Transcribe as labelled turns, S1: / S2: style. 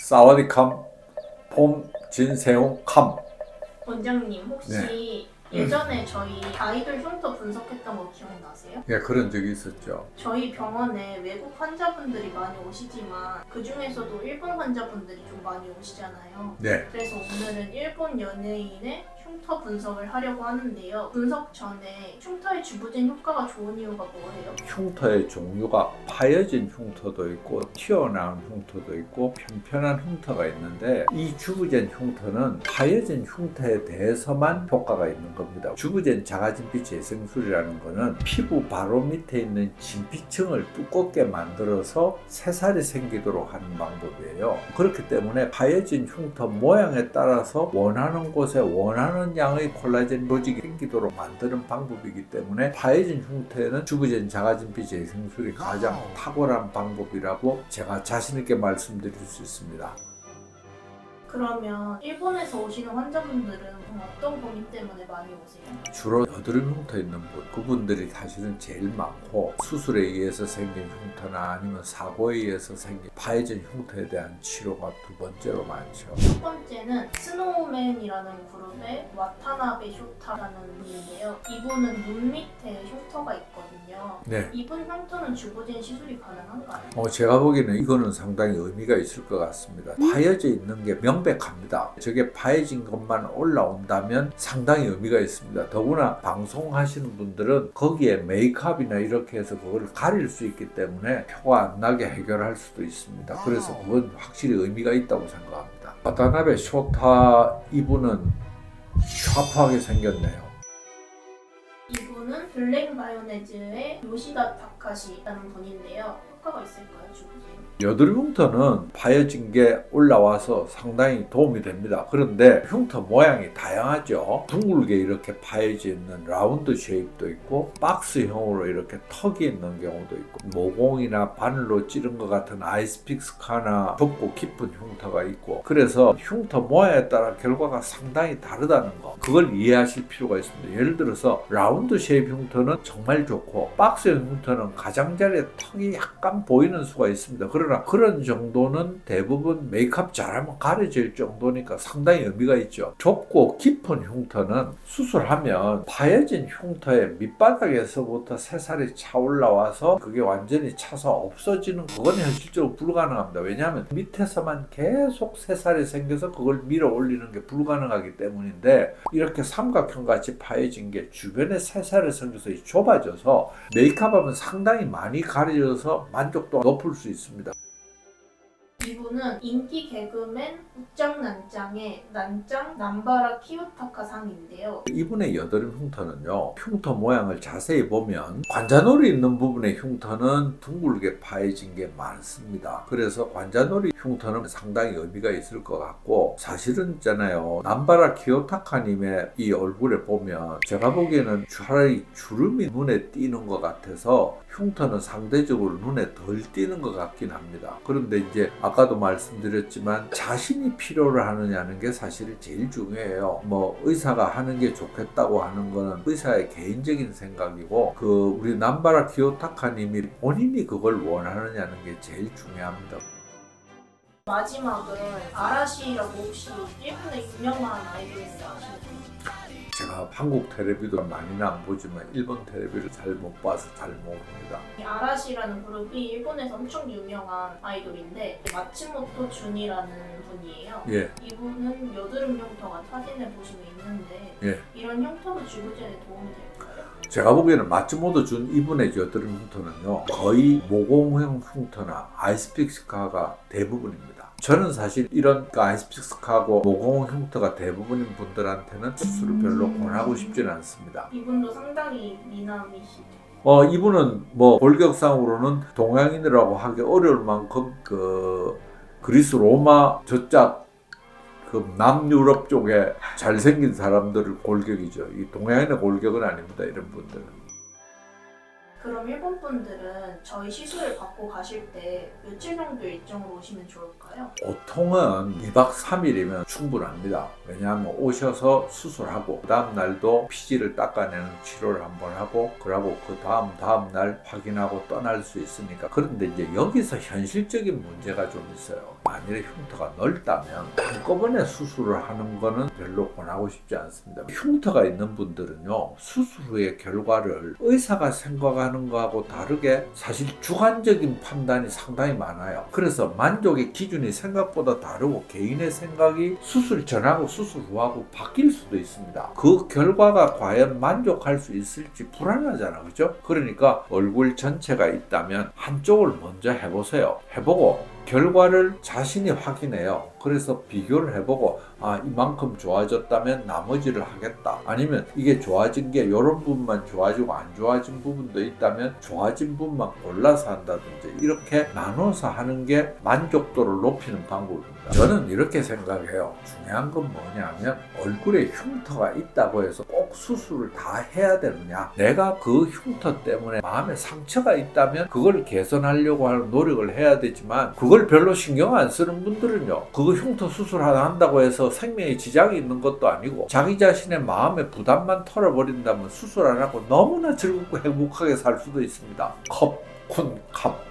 S1: 사와디캄, 폼 진세용 캄.
S2: 원장님 혹시
S1: 네.
S2: 예전에 저희 아이돌 흉터 분석했던 거 기억나세요?
S1: 예, 그런 적이 있었죠.
S2: 저희 병원에 외국 환자분들이 많이 오시지만 그 중에서도 일본 환자분들이 좀 많이 오시잖아요.
S1: 네.
S2: 그래서 오늘은 일본 연예인의 흉터 분석을 하려고 하는데요. 분석 전에 흉터의 주부진 효과가 좋은 이유가 뭐예요?
S1: 흉터의 종류가 파여진 흉터도 있고 튀어나온 흉터도 있고 편편한 흉터가 있는데, 이 주부젠 흉터는 파여진 흉터에 대해서만 효과가 있는 겁니다. 주부젠 자가진피 재생술이라는 거는 피부 바로 밑에 있는 진피층을 두껍게 만들어서 새살이 생기도록 하는 방법이에요. 그렇기 때문에 파여진 흉터 모양에 따라서 원하는 곳에 원하는 양의 콜라겐 조직이 생기도록 만드는 방법이기 때문에 파여진 흉터에는 주부젠 자가진피 재생술이 가장 탁월한 방법이라고 제가 자신 있게 말씀드릴 수 있습니다.
S2: 그러면 일본에서 오시는 환자분들은 어떤 고민 때문에 많이 오세요?
S1: 주로 여드름 흉터 있는 분, 그분들이 사실은 제일 많고, 수술에 의해서 생긴 흉터나 아니면 사고에 의해서 생긴 파여진 흉터에 대한 치료가 두 번째로 많죠.
S2: 첫 번째는 스노우맨이라는 그룹의 와타나베 쇼타라는 분인데요. 이분은 눈 밑에 흉터가 있거든요.
S1: 네.
S2: 이분 흉터는 주부진 시술이 가능한가요?
S1: 제가 보기에는 이거는 상당히 의미가 있을 것 같습니다. 파여져 있는 게 명백합니다. 저게 파여진 것만 올라온다면 상당히 의미가 있습니다. 더구나 방송하시는 분들은 거기에 메이크업이나 이렇게 해서 그걸 가릴 수 있기 때문에 표가 안 나게 해결할 수도 있습니다. 그래서 그건 확실히 의미가 있다고 생각합니다. 와타나베 쇼타 이분은 샤프하게 생겼네요.
S2: 이분은 블랙 마요네즈의 요시다 타카시라는 분인데요. 효과가 있을까요, 주부진?
S1: 여드름 흉터는 파여진 게 올라와서 상당히 도움이 됩니다. 그런데 흉터 모양이 다양하죠. 둥글게 이렇게 파여져 있는 라운드 쉐입도 있고, 박스형으로 이렇게 턱이 있는 경우도 있고, 모공이나 바늘로 찌른 것 같은 아이스픽 스카나 좁고 깊은 흉터가 있고, 그래서 흉터 모양에 따라 결과가 상당히 다르다는 거, 그걸 이해하실 필요가 있습니다. 예를 들어서 라운드 쉐입 흉터는 정말 좋고, 박스형 흉터는 가장자리에 턱이 약간 보이는 수가 있습니다. 그러나 그런 정도는 대부분 메이크업 잘하면 가려질 정도니까 상당히 의미가 있죠. 좁고 깊은 흉터는 수술하면 파여진 흉터의 밑바닥에서부터 새살이 차 올라와서 그게 완전히 차서 없어지는, 그건 현실적으로 불가능합니다. 왜냐하면 밑에서만 계속 새살이 생겨서 그걸 밀어 올리는 게 불가능하기 때문인데, 이렇게 삼각형 같이 파여진 게 주변에 새살이 생겨서 좁아져서 메이크업하면 상당히 많이 가려져서 만족도가 높을 수 있습니다.
S2: 이분은 인기 개그맨 우짱난짱의 난짱 남바라 키요타카 상인데요.
S1: 이분의 여드름 흉터는요, 흉터 모양을 자세히 보면 관자놀이 있는 부분의 흉터는 둥글게 파여진 게 많습니다. 그래서 관자놀이 흉터는 상당히 의미가 있을 것 같고, 사실은 있잖아요, 남바라 키요타카님의 이 얼굴에 보면 제가 보기에는 차라리 주름이 눈에 띄는 것 같아서 흉터는 상대적으로 눈에 덜 띄는 것 같긴 합니다. 그런데 이제 아까도 말씀드렸지만 자신이 필요로 하느냐는 게 사실 제일 중요해요. 뭐 의사가 하는 게 좋겠다고 하는 거는 의사의 개인적인 생각이고, 우리 남바라 키요타카님이 본인이 그걸 원하느냐는 게 제일 중요합니다.
S2: 마지막은 아라시라고 혹시 일본의 유명한 아이돌인지 아시나요?
S1: 제가 한국 텔레비도 많이는 안 보지만 일본 텔레비를 잘 못 봐서 잘 모릅니다.
S2: 이 아라시라는 그룹이 일본에서 엄청 유명한 아이돌인데 마츠모토 준이라는 분이에요.
S1: 예.
S2: 이분은 여드름 흉터가 사진에 보시면 있는데
S1: 예.
S2: 이런 흉터도 주부진에 도움이 될까요?
S1: 제가 보기에는 마츠모토 준 이분의 여드름 흉터는요, 거의 모공형 흉터나 아이스픽 스카가 대부분입니다. 저는 사실 이런 아이스픽 스카하고 모공 흉터가 대부분인 분들한테는 수술을 별로 권하고 싶지는 않습니다.
S2: 이분도 상당히 미남이시죠.
S1: 이분은 뭐 골격상으로는 동양인이라고 하기 어려울 만큼 그리스 로마 저짝 남유럽 쪽에 잘생긴 사람들을 골격이죠. 이 동양인의 골격은 아닙니다, 이런 분들은.
S2: 그럼 일본 분들은 저희 시술을 받고 가실 때 며칠 정도 일정으로 오시면 좋을까요?
S1: 보통은 2박 3일이면 충분합니다. 왜냐하면 오셔서 수술하고 그 다음 날도 피지를 닦아내는 치료를 한번 하고, 그러고 그 다음 날 확인하고 떠날 수 있으니까. 그런데 이제 여기서 현실적인 문제가 좀 있어요. 만일에 흉터가 넓다면 한꺼번에 수술을 하는 거는 별로 권하고 싶지 않습니다. 흉터가 있는 분들은요, 수술 후의 결과를 의사가 생각하는 거하고 다르게 사실 주관적인 판단이 상당히 많아요. 그래서 만족의 기준이 생각보다 다르고 개인의 생각이 수술 전하고 수술 후하고 바뀔 수도 있습니다. 그 결과가 과연 만족할 수 있을지 불안하잖아, 그죠? 그러니까 얼굴 전체가 있다면 한쪽을 먼저 해보세요. 해보고 결과를 자신이 확인해요. 그래서 비교를 해보고 이만큼 좋아졌다면 나머지를 하겠다. 아니면 이게 좋아진 게 이런 부분만 좋아지고 안 좋아진 부분도 있다면 좋아진 부분만 골라서 한다든지 이렇게 나눠서 하는 게 만족도를 높이는 방법입니다. 저는 이렇게 생각해요. 중요한 건 뭐냐면 얼굴에 흉터가 있다고 해서 꼭 수술을 다 해야 되느냐. 내가 그 흉터 때문에 마음에 상처가 있다면 그걸 개선하려고 하는 노력을 해야 되지만 그걸 별로 신경 안 쓰는 분들은요, 그거 흉터 수술 하나 한다고 해서 생명에 지장이 있는 것도 아니고 자기 자신의 마음의 부담만 털어버린다면 수술 안 하고 너무나 즐겁고 행복하게 살 수도 있습니다. 컵, 쿤, 갑